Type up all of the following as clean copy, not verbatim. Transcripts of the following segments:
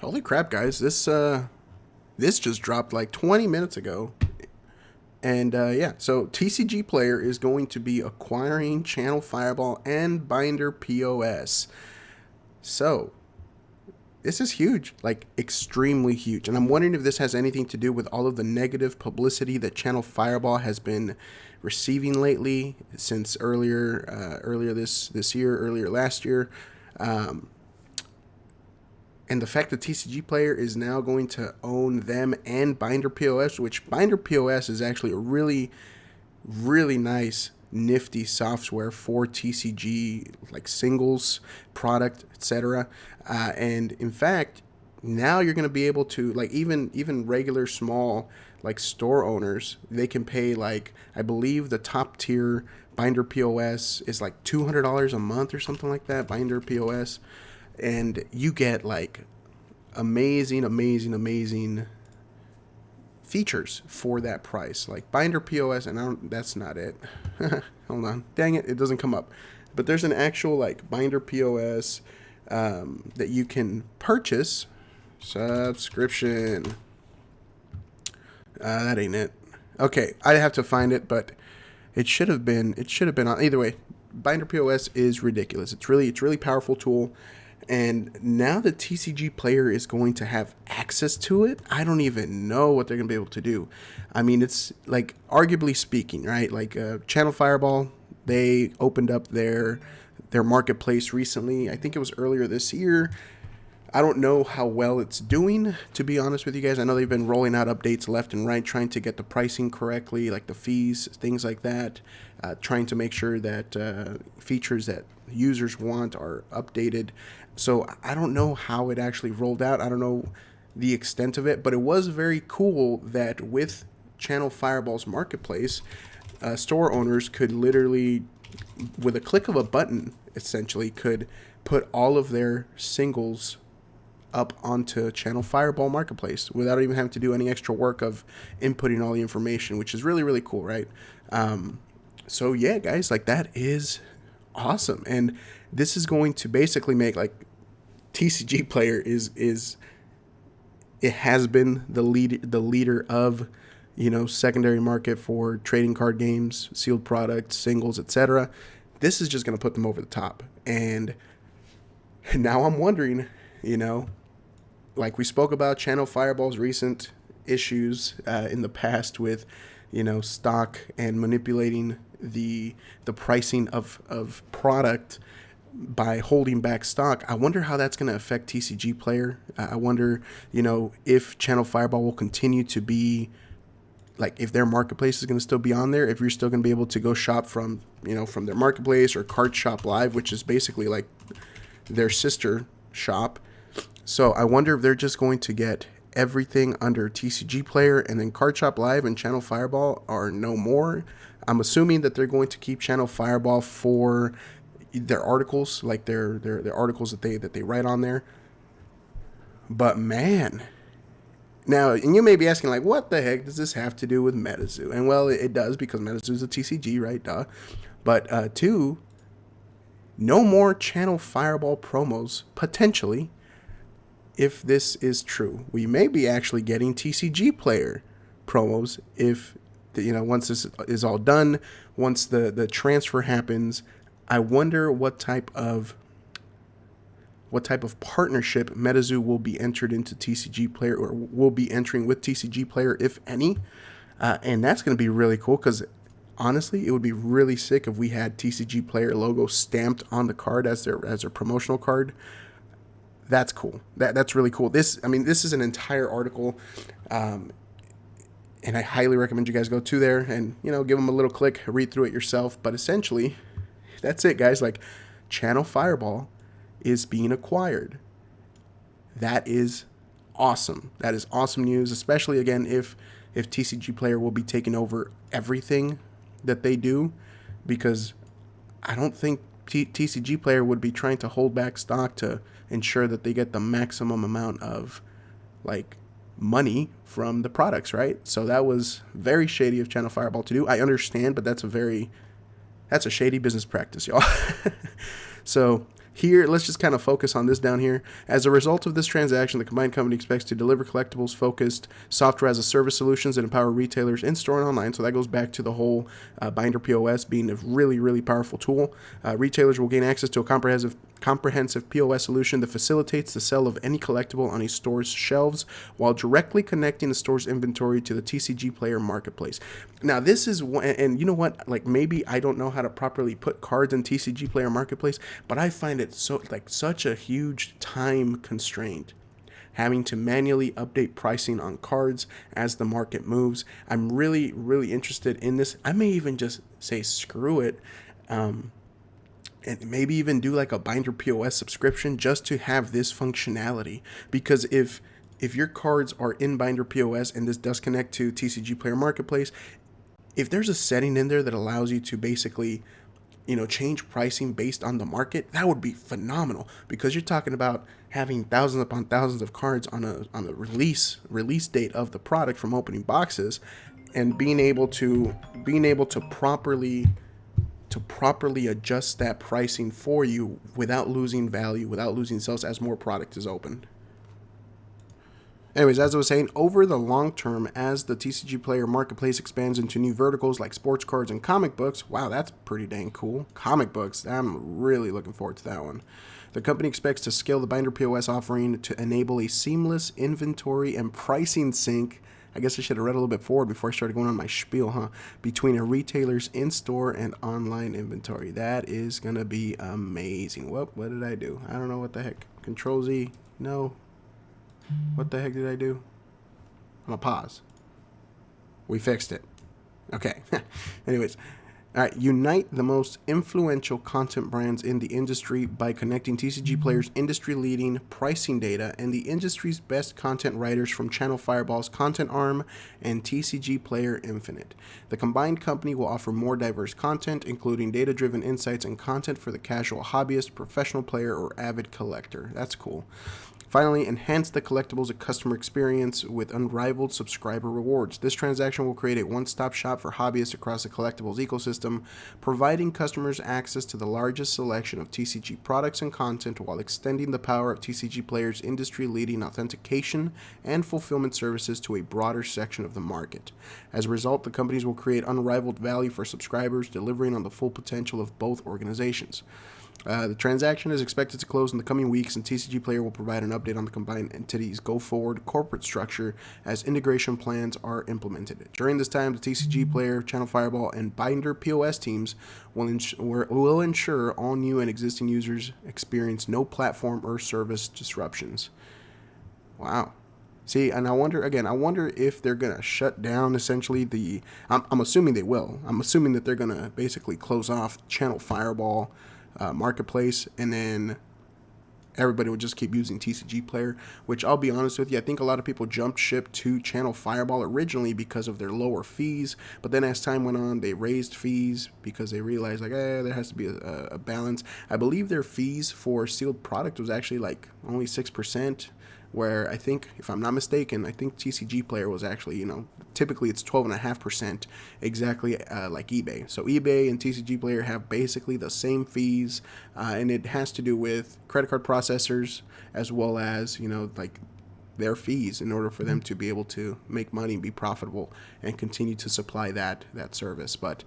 Holy crap, guys! This just dropped like 20 minutes ago, and yeah. So TCGPlayer is going to be acquiring Channel Fireball and Binder POS. So this is huge, like extremely huge. And I'm wondering if this has anything to do with all of the negative publicity that Channel Fireball has been receiving lately, since earlier this year, earlier last year. Um, and the fact that TCGPlayer is now going to own them and Binder POS, which Binder POS is actually a really, really nice, nifty software for TCG, like singles, product, etc. And in fact, now you're going to be able to, like, even regular small like store owners, they can pay, like, I believe the top tier Binder POS is like $200 a month or something like that. Binder POS, and you get like amazing features for that price, like Binder POS. And that's not it. Hold on, dang it, it doesn't come up. But there's an actual like Binder POS that you can purchase. Subscription. That ain't it. Okay, I have to find it, but it should have been. It should have been on. Either way, Binder POS is ridiculous. It's really powerful tool. And now that TCGPlayer is going to have access to it, I don't even know what they're going to be able to do. I mean, it's like, arguably speaking, right? Like Channel Fireball, they opened up their marketplace recently. I think it was earlier this year. I don't know how well it's doing, to be honest with you guys. I know they've been rolling out updates left and right, trying to get the pricing correctly, like the fees, things like that, trying to make sure that features that users want are updated. So I don't know how it actually rolled out. I don't know the extent of it, but it was very cool that with Channel Fireball's marketplace, store owners could literally, with a click of a button, essentially could put all of their singles up onto Channel Fireball Marketplace without even having to do any extra work of inputting all the information, which is really cool, right? So yeah, guys, like, that is awesome, and this is going to basically make, like, TCGPlayer is it has been the leader of, secondary market for trading card games, sealed products, singles, etc. This is just going to put them over the top, and now I'm wondering, like we spoke about Channel Fireball's recent issues in the past with, stock and manipulating the pricing of product by holding back stock. I wonder how that's going to affect TCGPlayer. I wonder, if Channel Fireball will continue to be, like, if their marketplace is going to still be on there, if you're still going to be able to go shop from their marketplace or Card Shop Live, which is basically like their sister shop. So I wonder if they're just going to get everything under TCGPlayer, and then Card Shop Live and Channel Fireball are no more. I'm assuming that they're going to keep Channel Fireball for their articles, like their articles that they write on there. But man, now, and you may be asking, like, what the heck does this have to do with MetaZoo? And well, it does, because MetaZoo is a TCG, right? Duh. But two, no more Channel Fireball promos, potentially, if this is true. We may be actually getting TCGPlayer promos if, once this is all done, once the transfer happens. I wonder what type of partnership MetaZoo will be entered into TCGPlayer, or will be entering with TCGPlayer, if any. And that's going to be really cool, because honestly, it would be really sick if we had TCGPlayer logo stamped on the card as their promotional card. That's cool. That's really cool. This is an entire article, and I highly recommend you guys go to there and, give them a little click, read through it yourself. But essentially, that's it, guys. Like, Channel Fireball is being acquired. That is awesome. That is awesome news, especially, again, if TCGPlayer will be taking over everything that they do, because I don't think TCGPlayer would be trying to hold back stock to ensure that they get the maximum amount of, like, money from the products, right? So that was very shady of Channel Fireball to do. I understand, but that's a shady business practice, y'all. So here, let's just kind of focus on this down here. As a result of this transaction, the combined company expects to deliver collectibles-focused software as a service solutions and empower retailers in store and online. So that goes back to the whole Binder POS being a really, really powerful tool. Retailers will gain access to a comprehensive POS solution that facilitates the sale of any collectible on a store's shelves while directly connecting the store's inventory to the TCGPlayer marketplace. Now, this is, and you know what, like maybe I don't know how to properly put cards in TCGPlayer marketplace, but I find it so like such a huge time constraint having to manually update pricing on cards as the market moves. I'm really, really interested in this. I may even just say screw it, and maybe even do like a Binder POS subscription just to have this functionality. Because if your cards are in Binder POS and this does connect to TCGPlayer Marketplace, if there's a setting in there that allows you to basically, change pricing based on the market, that would be phenomenal, because you're talking about having thousands upon thousands of cards on a release date of the product from opening boxes, and being able to properly adjust that pricing for you without losing value, without losing sales as more product is opened. Anyways, as I was saying, over the long term, as the TCGPlayer marketplace expands into new verticals like sports cards and comic books, wow, that's pretty dang cool. Comic books, I'm really looking forward to that one. The company expects to scale the Binder POS offering to enable a seamless inventory and pricing sync. I guess I should have read a little bit forward before I started going on my spiel, between a retailer's in-store and online inventory. That is going to be amazing. What did I do? I don't know what the heck. Control Z. No. What the heck did I do? I'm going to pause. We fixed it. Okay. Anyways. All right, unite the most influential content brands in the industry by connecting TCGPlayer's industry-leading pricing data and the industry's best content writers from Channel Fireball's Content Arm and TCGPlayer Infinite. The combined company will offer more diverse content, including data-driven insights and content for the casual hobbyist, professional player, or avid collector. That's cool. Finally, enhance the collectibles and customer experience with unrivaled subscriber rewards. This transaction will create a one-stop shop for hobbyists across the collectibles ecosystem, providing customers access to the largest selection of TCG products and content while extending the power of TCGPlayer's industry-leading authentication and fulfillment services to a broader section of the market. As a result, the companies will create unrivaled value for subscribers, delivering on the full potential of both organizations. The transaction is expected to close in the coming weeks, and TCGPlayer will provide an update on the combined entity's go-forward corporate structure as integration plans are implemented. During this time, the TCGPlayer, Channel Fireball, and Binder POS teams will ensure all new and existing users experience no platform or service disruptions. Wow. See, and I wonder if they're going to shut down essentially I'm assuming they will. I'm assuming that they're going to basically close off Channel Fireball marketplace, and then everybody would just keep using TCGPlayer, which I'll be honest with you, I think a lot of people jumped ship to Channel Fireball originally because of their lower fees, but then as time went on, they raised fees because they realized there has to be a balance. I believe their fees for sealed product was actually like only 6%, where I think, if I'm not mistaken, I think TCGPlayer was actually, typically it's 12.5%, exactly like eBay. So eBay and TCGPlayer have basically the same fees, and it has to do with credit card processors as well as, their fees in order for them to be able to make money and be profitable and continue to supply that service. But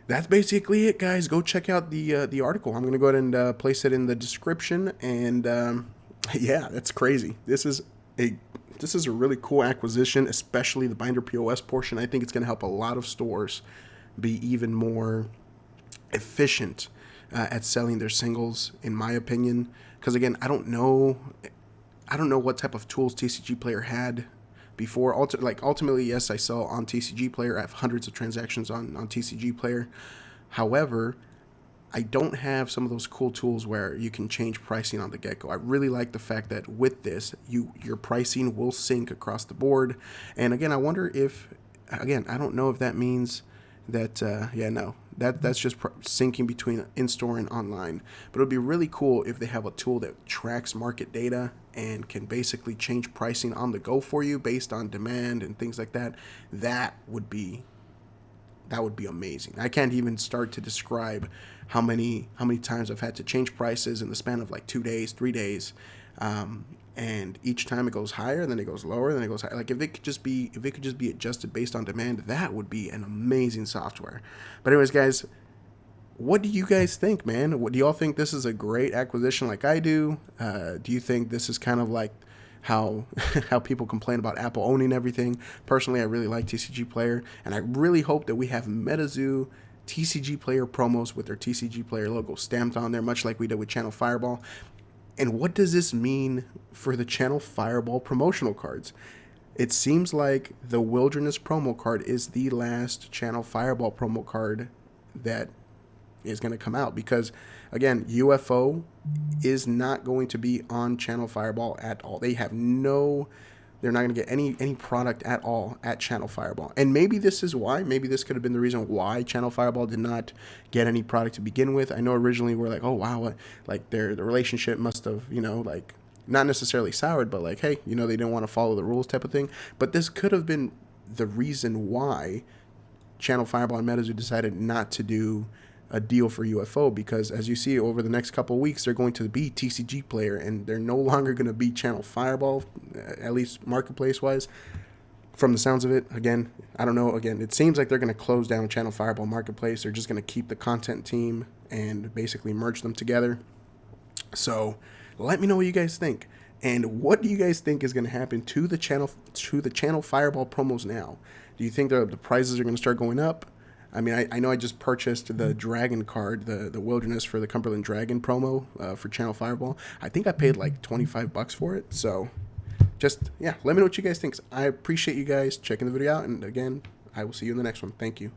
that's basically it, guys. Go check out the article. I'm going to go ahead and place it in the description, and yeah, that's crazy. This is a really cool acquisition, especially the Binder POS portion. I think it's going to help a lot of stores be even more efficient at selling their singles, in my opinion. Because again, I don't know what type of tools TCGPlayer had before. Ultimately, yes, I sell on TCGPlayer. I have hundreds of transactions on TCGPlayer. However, I don't have some of those cool tools where you can change pricing on the get-go. I really like the fact that with this, your pricing will sync across the board. And again, I wonder if, I don't know if that means that, that's just syncing between in-store and online. But it would be really cool if they have a tool that tracks market data and can basically change pricing on the go for you based on demand and things like that. That would be that would be amazing. I can't even start to describe how many times I've had to change prices in the span of like 2 days, 3 days, and each time it goes higher, then it goes lower, then it goes higher. Like if it could just be adjusted based on demand, that would be an amazing software. But anyways, guys, what do you guys think, man? What do y'all think? This is a great acquisition, like I do? Do you think this is kind of like how how people complain about Apple owning everything? Personally, I really like TCG Player, and I really hope that we have MetaZoo TCG Player promos with their TCG Player logo stamped on there, much like we did with Channel Fireball. And what does this mean for the Channel Fireball promotional cards? It seems like the Wilderness promo card is the last Channel Fireball promo card that is going to come out, because again, UFO is not going to be on Channel Fireball at all. They're not going to get any product at all at Channel Fireball. And maybe this is why. Maybe this could have been the reason why Channel Fireball did not get any product to begin with. I know originally we're like, oh wow, like the relationship must have, like not necessarily soured, but like, hey, they didn't want to follow the rules type of thing. But this could have been the reason why Channel Fireball and MetaZoo decided not to do a deal for UFO, because as you see over the next couple of weeks, they're going to be TCG Player, and they're no longer going to be Channel Fireball, at least marketplace wise. From the sounds of it, again, I don't know. Again, it seems like they're going to close down Channel Fireball marketplace. They're just going to keep the content team and basically merge them together. So let me know what you guys think, and what do you guys think is going to happen to the Channel Fireball promos now? Do you think the prices are going to start going up? I mean, I know I just purchased the Dragon card, the Wilderness for the Cumberland Dragon promo for Channel Fireball. I think I paid like $25 for it. So just, yeah, let me know what you guys think. I appreciate you guys checking the video out. And again, I will see you in the next one. Thank you.